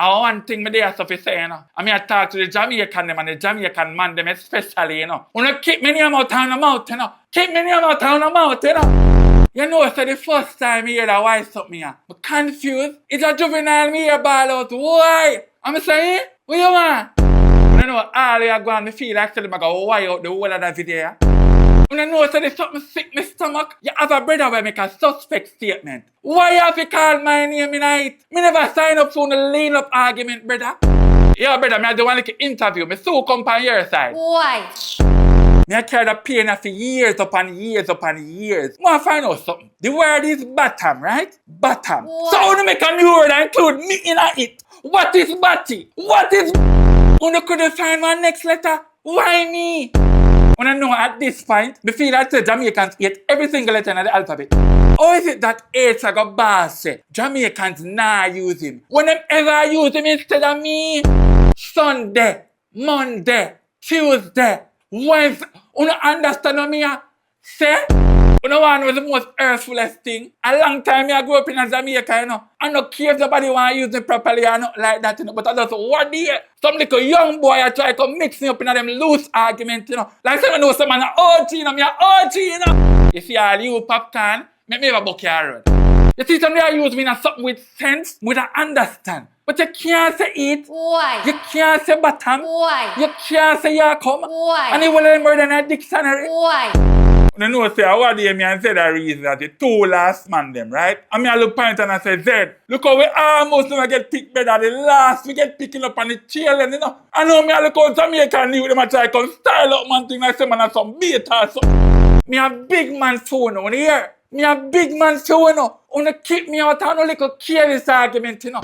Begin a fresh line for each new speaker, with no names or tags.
one thing me there so fi say, you know. I mean I talk to the Jamaican them and the Jamaican man them especially, you know. Wanna keep me near my town the mouth, you know. Keep me near my town the mouth, you know. You know, so the first time me hear that why something here, I'm confused. It's a juvenile me hear ball out. Why? I'm saying, what you want? I know all you go on, me feel like tell them I go why out the whole of that video. When I know so there's something sick in my stomach, you have a brother where make a suspect statement. Why you have to call my name in it? Me never sign up for a lean up argument, brother. Yeah, brother, me I do one like interview. Me so come on your side.
Why?
Me I carry the pain for years upon years upon years. I want to find out something. The word is bottom, right? Bottom.
Why?
So I want to make a new word and include me in it. What is body? What is when you couldn't find my next letter? Why me? When I know at this point, me feel that the Jamaicans hate every single letter in the alphabet. Or is it that H I got boss say Jamaicans nah use him? When them ever use him instead of me? Sunday, Monday, Tuesday, Wednesday. You don't understand what me say? You know one was the most earthfulest thing. A long time I grew up in Jamaica, you know. I don't care if nobody want to use me properly or not like that, you know. But I just one day, some little young boy I try to mix me up in them loose arguments, you know. Like someone know someone OG, you know, me a OG, you know. You see all you popcorn, make me have a bucket road. You see somebody I use me in something with sense, with a understand. But you can't say it.
Why?
You can't say bottom.
Why?
You can't say you come.
Why?
And even them more than a dictionary.
Why?
You know, say, I want to hear me and say that reason that the two last man them, right? And me I look point and I say, Zed, look how we almost never get picked better. The last we get picking up on the tail end, you know. I know me I look how Jamaican youth them a try to style up man thing like say man have some beta or something. Me a big man phone, you hear? Me a big man phone, you know. You keep me out of no little careless argument, you know.